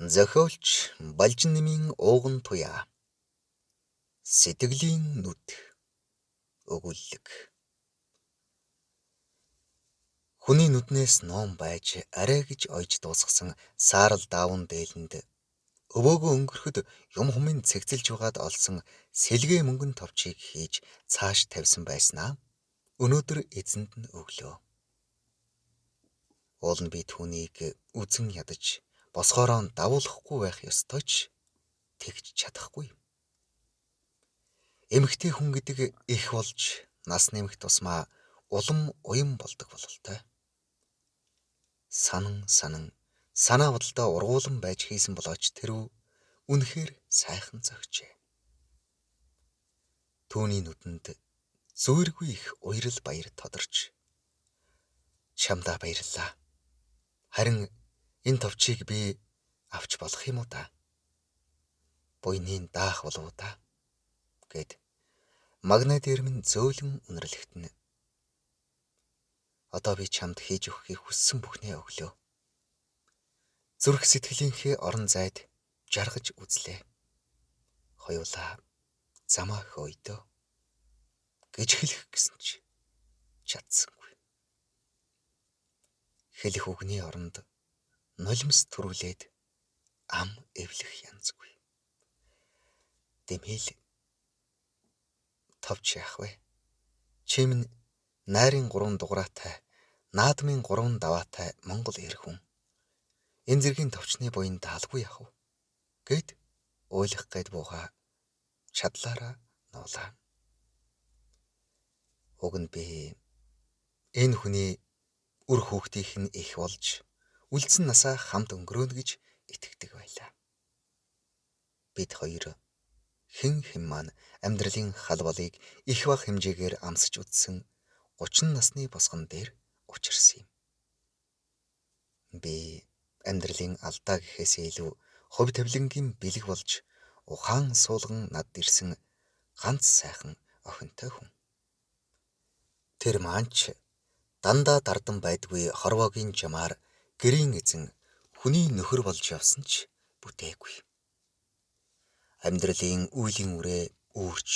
Зохиолч Балжиннымын ууган туяа. Сэтгэлийн нүд. Өгүүлэг. Хүний нүднээс ном байж арай гэж ойж дуусгасан саарал даавн дээлэнд өвөөгөө өнгөрөхөд юм хумын цэгцэлж байгаад олсон сэлгээ мөнгөн товчийг хийж цааш тавьсан байснаа өнөөдөр эзэнд нь өглөө. Уул нь би түүнийг үзэн ядаж босгоороо давуулахгүй байх ёстой ч тэгж чадахгүй. Эмэгтэй хүн гэдэг их болж нас нэмэх тусмаа улам уян болдог бололтой. Санаа бодолдоо ургуулсан байж хийсэн болооч тэрв үнэхээр сайхан зохижээ. Түүний нүдэнд зөөргүй их уярал баяр тодорч чамдаа баярлалаа. Харин энэ товчийг би авч болох юм уу да? Буйнын даах болов уу да? Гэд магнай дээр минь зөөлөн үнэрлэгтэн. Одоо би чамд хийж өгөхийг хүссэн бүхнээ өглөө. Зүрх сэтгэлийнхээ орон зайд жаргаж үзлээ. Хоёулаа замаа хөөйдөө гэж хэлэх гэсэн чи чадсангүй. Хэлэх үгний оронд нулимс төрүүлээд ам эвлэх янзгүй. Дэмэл товч яах вэ? Чи минь найрын 3 дугаараатай, наадмын 3 даваатай Монгол эр хүн. Энэ зэргийн товчны буян даалгүй яах вэ? Гэд уйлах гээд буугаа чадлаараа нуулаа. Уг нь би энэ хүний үр хүүхдийнх нь их болж үлдсэн насаа хамт өнгөрөөнө гэж итгэдэг байлаа. Бид хоёр хэн маань амьдралын халбалыг их бага хэмжээгээр амсаж үзсэн 30 насны босгон дээр учирсан юм. Би амьдралын алдаа гэхээсээ илүү хувь тавилангийн бэлэг болж ухаан суулган над ирсэн ганц сайхан охинтой хүн. Тэр маанч дандаа дардан байдгүй хорвоогийн жамаар гэрийн эзэн хүний нөхөр болж явсан ч бүтээгүй. Амьдралын үйлийн үрээ үүрч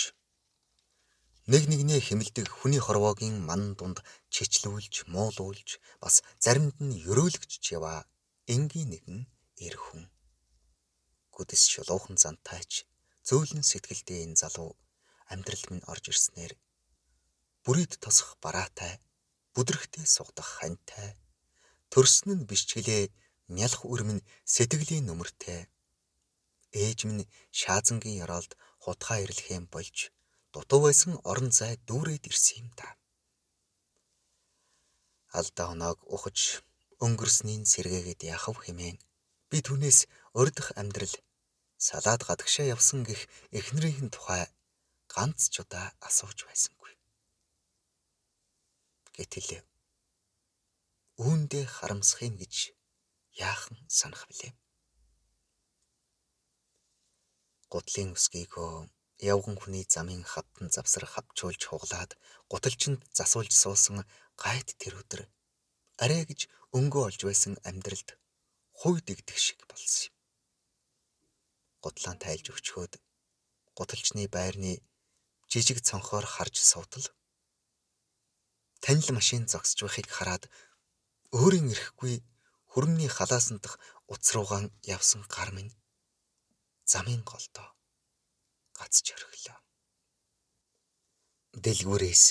нэгнээ хэмэлдэг хүний хорвоогийн ман дунд чичлүүлж, муулуулж, бас заримд нь ёройлогч яваа энгийн нэгэн эр хүн. Гүдэс шулуухан зантайч зөөлөн сэтгэлтэй энэ залуу амьдрал минь орж ирснээр бүрийд тосох бараатай, бүдрэхтэй сугдах ханьтай, төрсөн нь бишчгэлээ нялх үрмэн сэтгэлийн нөмөртэй, ээж минь шаазангийн ёроолд хутгаа ирлэхэн болж дутуу байсан орон зай дүүрээд ирсэн юм да. Алдаа оноог ухаж өнгөрснийг сэргээгээд яхав хэмээн би түүнээс урдах амьдрал салаад гадагшаа явсан гэх эхнэрийн тухай ганц ч удаа асууж байсангүй. Гэтэл үүндээ харамсах юм гэж яахан санах билээ. Гутлын өсгийгөө явган хүний замын хавтан завсар хавчуулж хуглаад гуталчинд засуулж суусан гайд тэр өдөр арай гэж өнгөө олж байсан амьдралд хуй дэгдэх шиг болсон юм. Гутлаан тайлж өчгөөд гуталчны байрны жижиг цонхоор харж сувтал танил машин зогсож байхыг хараад өөрийн ирэхгүй хөрмний халаасан дах утас руугаан явсан гар минь замын голдоо гацж орхилоо. Дэлгүүрээс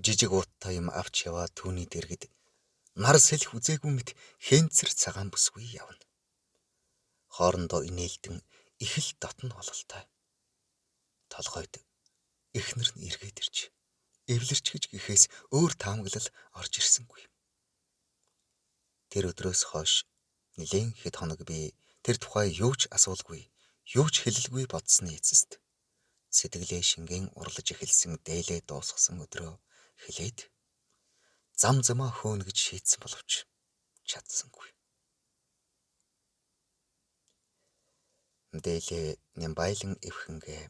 жижиг ууттай юм авч яваа түүний дэргэд нар сэлэх үзээгүй мэт хэнцэр цагаан бүсгүй явна. Хоорондоо инээлдэн их л дотн бололтой. Толгойд эхнэр нь эргээд ирж эвлэрч гэж гэхээс өөр таамаглал орж ирсэнгүй. Тэр өдрөөс хойш нэлээд хэд хоног би тэр тухай юу ч асуулгүй, юу ч хэлэлгүй бодсны эцэст сэтгэлээ шингэн урлаж эхэлсэн дээлээ дуусгасан өдрөө хэлээд зам замаа хөөнө гэж шийдсэн боловч чадсангүй. Дээлээ нямбайлан эвхэнгээ.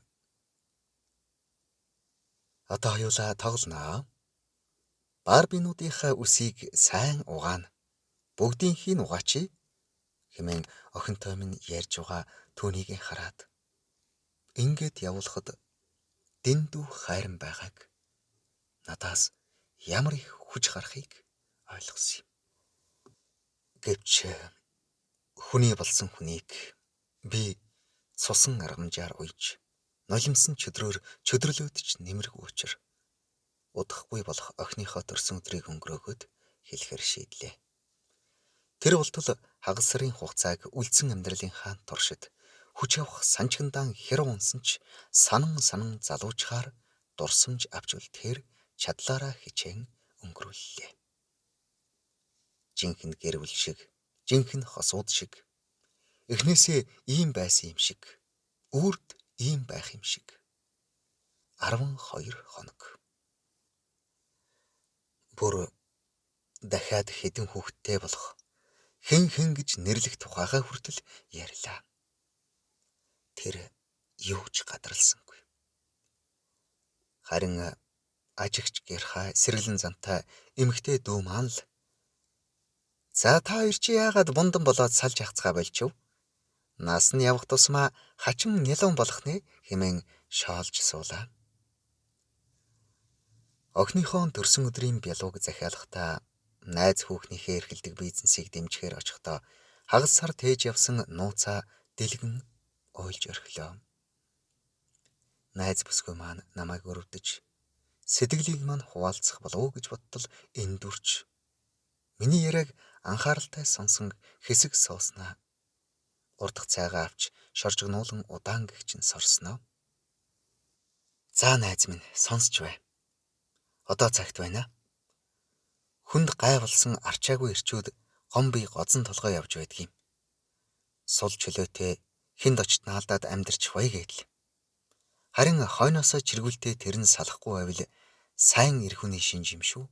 Одоо хоёулаа тоглоноо. Барбинуудынхаа үсийг сайн угаана. Бүгдийнхийг угаач хэмээн охинтой минь ярьж байгаа түүнийг хараад ингээд явуулахад дэндүү хайран байгааг надаас ямар их хүч гарахыг ойлгосон юм. Гэвч хүний болсон хүнийг би цусан аргамжаар уйж нулимсан чөдөрлөөд ч нэмэргүй учир удахгүй болох охиныхоо төрсөн өдрийг өнгөрөөгөөд хэлэхэр шийдлээ. Тэр болтол хагас сарын хугацааг үлдсэн амьдралынхаа туршид хүч авах санчгандаан хэрэг унсан ч санан залуучаар дурсамж авч үлдэхээр чадлаараа хичээн өнгөрүүллээ. Жинхэнэ гэр бүл шиг, жинхэнэ хосууд шиг, эхнээсээ ийм байсан юм шиг, үрд ийм байх юм шиг. 12 хоног. Бүр дахиад хэдэн хүүхэдтэй болох хэн гэж нэрлэх тухайгаа хүртэл ярьлаа. Тэр юу ч гадралсангүй. Харин ажигч гэрхай сэргэлэн зантай эмэгтэй дүү маань л "За та хоёр чи яагаад бундан болоод салж хацгаа болчихв? Нас нь явах тусмаа хачин нялуун болох нэ" хэмээн шоолж суулаа. Охиныхон төрсөн өдрийн бялууг захиалахдаа найз хүүхнийхээ эрхэлдэг бизнесийг дэмжихээр очихдоо хагас сар тээж явсан нууцаа дэлгэн ойлж орхилоо. Найз бүсгүй маань намайг өрөвдөж сэтгэлийг маань хуваалцах болов уу гэж бодтол эндүрч миний яриаг анхааралтай сонсон хэсэг сууснаа. Урдах цайгаа авч шоржгнуулан удаан гихчин сорсноо. "За найз минь сонсч бай. Одоо цагт байна. Хүнд гай болсон арчаагүй ирчүүд гом бие годсон толгой явж байдгийг. Сул чөлөөтэй хүнд очт наалдаад амьдарч бай гэдэл. Харин хойноосоо чиргүүлтэй тэр нь салахгүй байвал сайн эр хүний шинж юм шүү"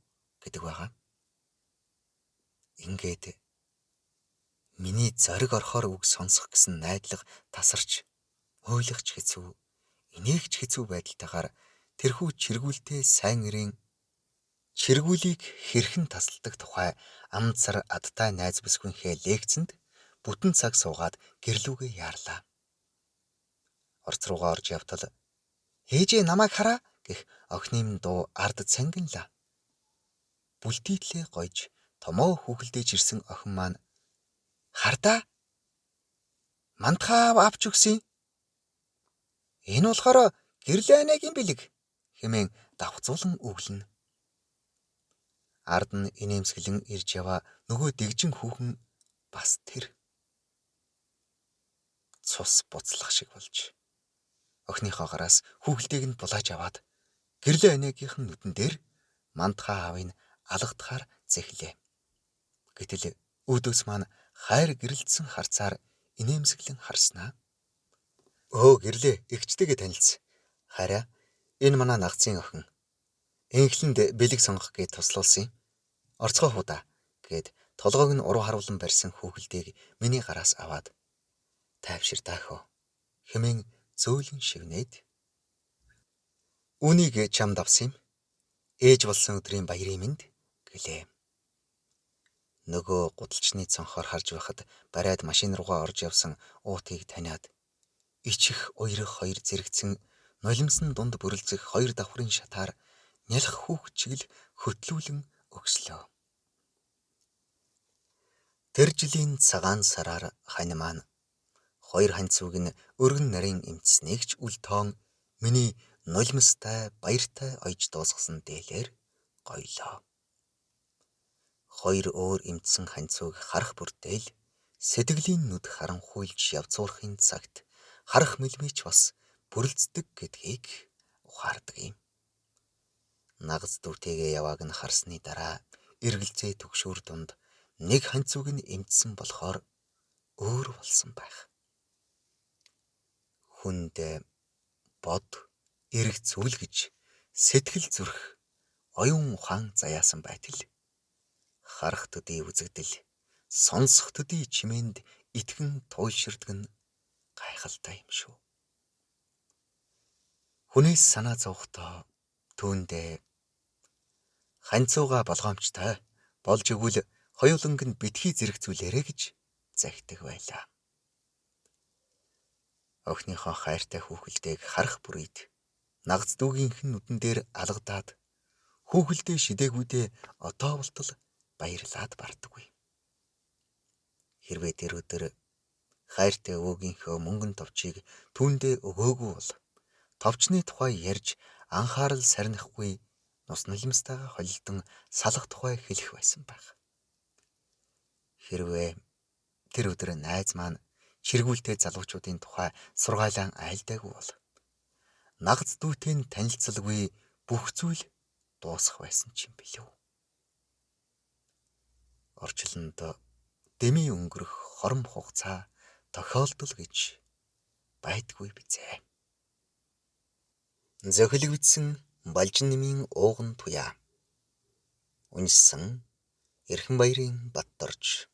гэдэг байгаа. Ингээд миний зориг орохоор үг сонсох гэсэн найдлага тасарч ойлгох ч хэцүү, инээх ч хэцүү байдалтайгаар тэрхүү чиргүүлтэй сайн эрийн чиргүүлийг хэрхэн тасалдаг тухай амд сар адтай найз бүсгүйнхээ лекцэнд бүтэн цаг суугаад гэрлүүгээ яарлаа. Орц руугаа орж явтал "Ээжээ намайг хараа" гэх охины минь дуу ард цангинлаа. Бүлтийтлээ гойж томоо хүүхэлдэж ирсэн охин маань "Хардаа? Мантхаа авч өгсөн. Энэ болохоор гэрлээнэгийн бэлэг" хэмээн давхцуулан өглөнө. Ард нь инээмсэглэн ирж яваа нөгөө дэгжин хүүхэн бас тэр. Цус буцлах шиг болж охиныхоо гараас хүүхэлдэйг нь булааж аваад гэрлээ анигийнхэн нүдэн дээр мантхаа аавыг алгадахаар зэхлээ. Гэтэл өөдөөс маань хайр гэрэлтсэн харцаар инээмсэглэн харснаа. "Өө гэрлээ эгчтэйгээ танилцсан. Хараа энэ манай нагцын охин. Энхлэнд бэлэг сонгох гэж туслуулсан. Орцгой хуудаа" гэд толгойг нь уруу харуулan барьсан хүүхэлдэйг миний гараас аваад "Тайвшир даахөө" хэмээн зөөлөн шивнээд "Үүнийг чамд авсан юм. Ээж болсон өдрийн баярын мэнд" гэлээ. Нөгөө гудалчны цонхоор харж байхад бариад машин руугаа орж явсан уутгийг таниад ичих уйрах хоёр зэрэгцэн нулимсан дунд бүрэлцэх хоёр давхрын шатаар нялх хүүхэд шиг л хөтлүүлэн өгслөө. Тэр жилийн цагаан сараар хань маань хоёр ханцууг нь өргөн нарийн эмцснийг ч үл тоон миний нулимстай баяртай ойж дуусгасан дээлээр гоёлоо. Хоёр өөр эмцсэн ханцууг харах бүртэл сэтгэлийн нүд харанхуйлж явцуурахын цагт харах мэлмийч бас бүрэлцдэг гэдгийг ухаардаг юм. Нагц дүүтэйгээ явааг нь харсны дараа эргэлзээ төгшүүр дунд нэг ханцууг нь эмцсэн болохоор өөр болсон байх. Хүнд бод эрэг зүйл гэж сэтгэл зүрх оюун ухаан заяасан байтал харах төдий үзэгдэл сонсох төдий чимээнд итгэн туйлширдаг нь гайхалтай юм шүү. Хүнээс санаа зовхдоо түүндээ ханцууга болгоомжтой болж өгвөл хоёуланг нь битгий зэрэгцүүлээрэ гэж захидаг байлаа. Охиныхоо хайртай хүүхэлдэйг харах бүрийд нагц дүүгийнх нь нүдэн дээр алгадаад хүүхэлдээ шидээгүүдээ одоо болтол баярлаад бардаггүй. Хэрвээ тэр өдөр хайртай өвөөгийнхөө мөнгөн товчийг түүндээ өгөөгүй бол товчны тухай ярьж анхаарал сарнихгүй нус нулимстайгаа холилдон салах тухай хэлэх байсан байх. Хэрвээ тэр өдөр найз маань чиргүүлтэй залуучуудын тухай сургаалаа айлдаагүй бол нагц дүүтэй нь танилцалгүй бүх зүйл дуусах байсан ч юм билүү. Орчлонд дэмий өнгөрөх хором хугацаа тохиолдол гэж байдгүй бизээ. Зохилогдсон Балжин нэмийн ууган туяа. Уншсан Эрхэнбаярын Баттарч.